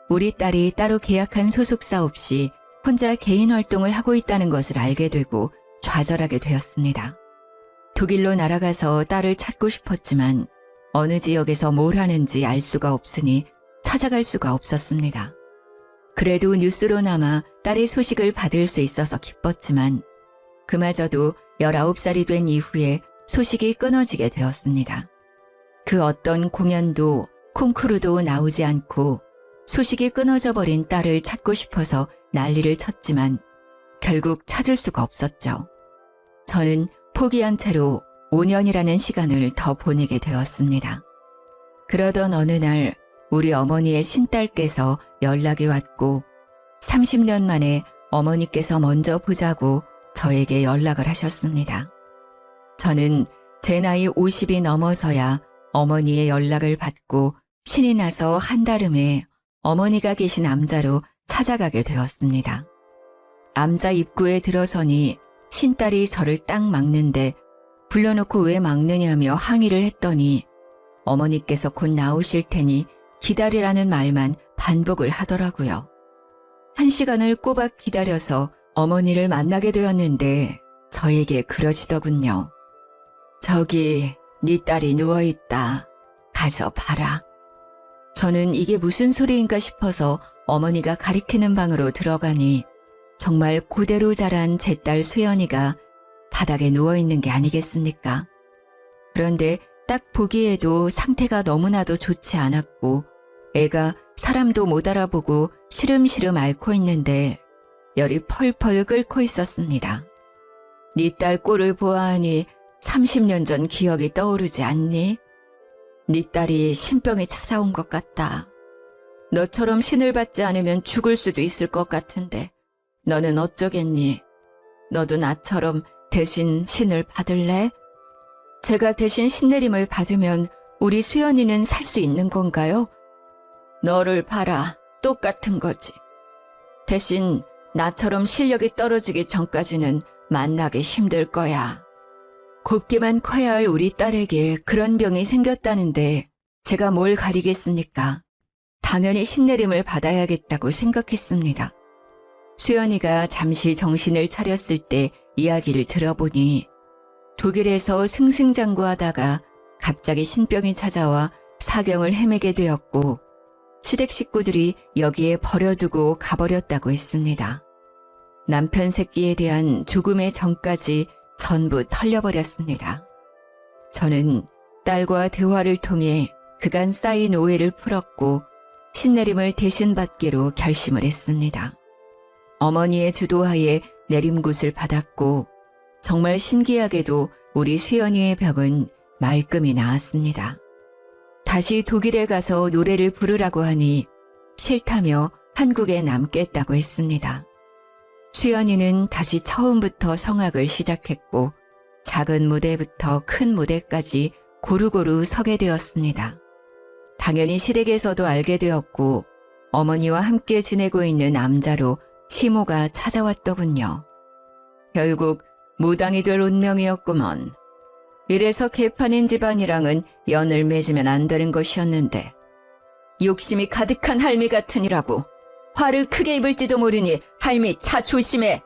우리 딸이 따로 계약한 소속사 없이 혼자 개인 활동을 하고 있다는 것을 알게 되고 좌절하게 되었습니다. 독일로 날아가서 딸을 찾고 싶었지만 어느 지역에서 뭘 하는지 알 수가 없으니 찾아갈 수가 없었습니다. 그래도 뉴스로나마 딸의 소식을 받을 수 있어서 기뻤지만 그마저도 19살이 된 이후에 소식이 끊어지게 되었습니다. 그 어떤 공연도 콩쿠르도 나오지 않고 소식이 끊어져 버린 딸을 찾고 싶어서 난리를 쳤지만 결국 찾을 수가 없었죠. 저는 포기한 채로 5년이라는 시간을 더 보내게 되었습니다. 그러던 어느 날 우리 어머니의 신딸께서 연락이 왔고 30년 만에 어머니께서 먼저 보자고 저에게 연락을 하셨습니다. 저는 제 나이 50이 넘어서야 어머니의 연락을 받고 신이 나서 한달음에 어머니가 계신 암자로 찾아가게 되었습니다. 암자 입구에 들어서니 신딸이 저를 딱 막는데 불러놓고 왜 막느냐며 항의를 했더니 어머니께서 곧 나오실 테니 기다리라는 말만 반복을 하더라고요. 1시간을 꼬박 기다려서 어머니를 만나게 되었는데 저에게 그러시더군요. 저기 네 딸이 누워있다. 가서 봐라. 저는 이게 무슨 소리인가 싶어서 어머니가 가리키는 방으로 들어가니 정말 그대로 자란 제 딸 수연이가 바닥에 누워있는 게 아니겠습니까? 그런데 딱 보기에도 상태가 너무나도 좋지 않았고 애가 사람도 못 알아보고 시름시름 앓고 있는데 열이 펄펄 끓고 있었습니다. 네 딸 꼴을 보아하니 30년 전 기억이 떠오르지 않니? 네 딸이 신병이 찾아온 것 같다. 너처럼 신을 받지 않으면 죽을 수도 있을 것 같은데 너는 어쩌겠니? 너도 나처럼 대신 신을 받을래? 제가 대신 신내림을 받으면 우리 수연이는 살 수 있는 건가요? 너를 봐라. 똑같은 거지. 대신 나처럼 실력이 떨어지기 전까지는 만나기 힘들 거야. 곱게만 커야 할 우리 딸에게 그런 병이 생겼다는데 제가 뭘 가리겠습니까? 당연히 신내림을 받아야겠다고 생각했습니다. 수연이가 잠시 정신을 차렸을 때 이야기를 들어보니 독일에서 승승장구하다가 갑자기 신병이 찾아와 사경을 헤매게 되었고 시댁 식구들이 여기에 버려두고 가버렸다고 했습니다. 남편 새끼에 대한 죽음의 정까지 전부 털려버렸습니다. 저는 딸과 대화를 통해 그간 쌓인 오해를 풀었고 신내림을 대신 받기로 결심을 했습니다. 어머니의 주도하에 내림굿을 받았고 정말 신기하게도 우리 수연이의 병은 말끔히 나았습니다. 다시 독일에 가서 노래를 부르라고 하니 싫다며 한국에 남겠다고 했습니다. 수연이는 다시 처음부터 성악을 시작했고 작은 무대부터 큰 무대까지 고루고루 서게 되었습니다. 당연히 시댁에서도 알게 되었고 어머니와 함께 지내고 있는 암자로 시모가 찾아왔더군요. 결국 무당이 될 운명이었구먼. 이래서 개판인 집안이랑은 연을 맺으면 안 되는 것이었는데 욕심이 가득한 할미 같으니라고. 화를 크게 입을지도 모르니 할미 차 조심해.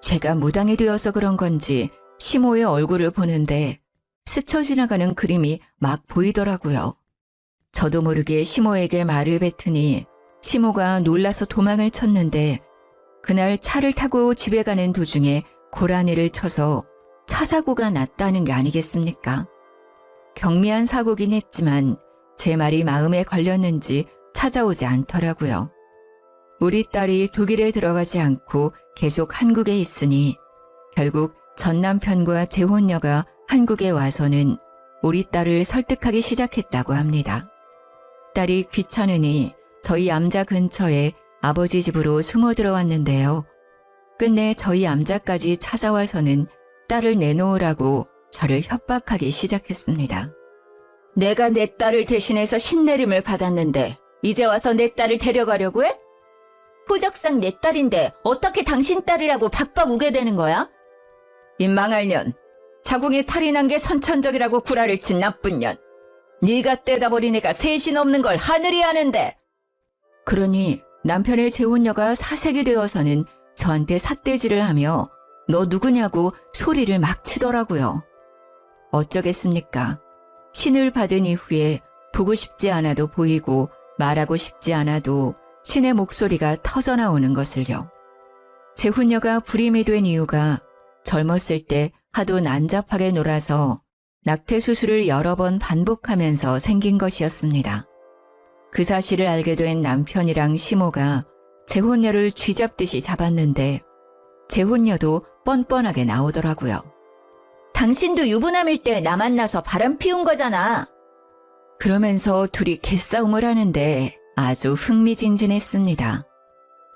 제가 무당이 되어서 그런 건지 시모의 얼굴을 보는데 스쳐 지나가는 그림이 막 보이더라고요. 저도 모르게 시모에게 말을 뱉으니 시모가 놀라서 도망을 쳤는데 그날 차를 타고 집에 가는 도중에 고라니를 쳐서 차 사고가 났다는 게 아니겠습니까? 경미한 사고긴 했지만 제 말이 마음에 걸렸는지 찾아오지 않더라고요. 우리 딸이 독일에 들어가지 않고 계속 한국에 있으니 결국 전 남편과 재혼녀가 한국에 와서는 우리 딸을 설득하기 시작했다고 합니다. 딸이 귀찮으니 저희 암자 근처에 아버지 집으로 숨어 들어왔는데요. 끝내 저희 암자까지 찾아와서는 딸을 내놓으라고 저를 협박하기 시작했습니다. 내가 내 딸을 대신해서 신내림을 받았는데 이제 와서 내 딸을 데려가려고 해? 호적상 내 딸인데 어떻게 당신 딸이라고 박박 우게 되는 거야? 이 망할 년, 자궁에 탈이 난 게 선천적이라고 구라를 친 나쁜 년. 네가 떼다 버린 애가 셋이 넘는 걸 하늘이 아는데. 그러니 남편의 재혼녀가 사색이 되어서는 저한테 삿대질을 하며 너 누구냐고 소리를 막 치더라고요. 어쩌겠습니까? 신을 받은 이후에 보고 싶지 않아도 보이고 말하고 싶지 않아도 신의 목소리가 터져나오는 것을요. 재혼녀가 불임이 된 이유가 젊었을 때 하도 난잡하게 놀아서 낙태 수술을 여러 번 반복하면서 생긴 것이었습니다. 그 사실을 알게 된 남편이랑 시모가 재혼녀를 쥐잡듯이 잡았는데 재혼녀도 뻔뻔하게 나오더라고요. 당신도 유부남일 때 나 만나서 바람 피운 거잖아. 그러면서 둘이 개싸움을 하는데 아주 흥미진진했습니다.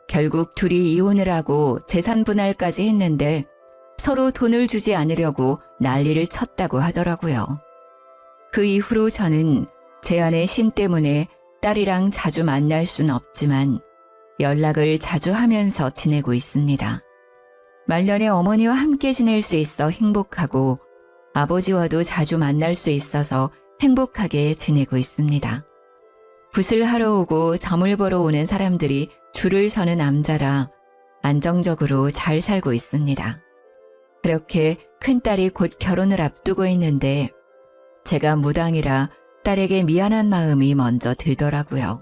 결국 둘이 이혼을 하고 재산 분할까지 했는데 서로 돈을 주지 않으려고 난리를 쳤다고 하더라고요. 그 이후로 저는 제 아내 신 때문에 딸이랑 자주 만날 순 없지만 연락을 자주 하면서 지내고 있습니다. 말년에 어머니와 함께 지낼 수 있어 행복하고 아버지와도 자주 만날 수 있어서 행복하게 지내고 있습니다. 붓을 하러 오고 점을 보러 오는 사람들이 줄을 서는 남자라 안정적으로 잘 살고 있습니다. 그렇게 큰딸이 곧 결혼을 앞두고 있는데 제가 무당이라 딸에게 미안한 마음이 먼저 들더라고요.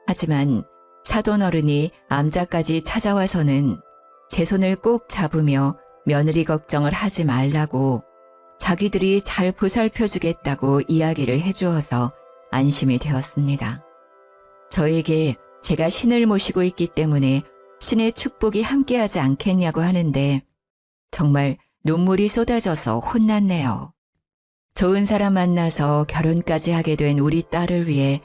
하지만 사돈어른이 암자까지 찾아와서는 제 손을 꼭 잡으며 며느리 걱정을 하지 말라고 자기들이 잘 보살펴주겠다고 이야기를 해주어서 안심이 되었습니다. 저에게 제가 신을 모시고 있기 때문에 신의 축복이 함께하지 않겠냐고 하는데 정말 눈물이 쏟아져서 혼났네요. 좋은 사람 만나서 결혼까지 하게 된 우리 딸을 위해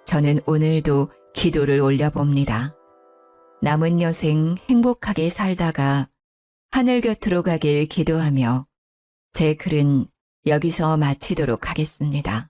저는 오늘도 기도를 올려봅니다. 남은 여생 행복하게 살다가 하늘 곁으로 가길 기도하며 제 글은 여기서 마치도록 하겠습니다.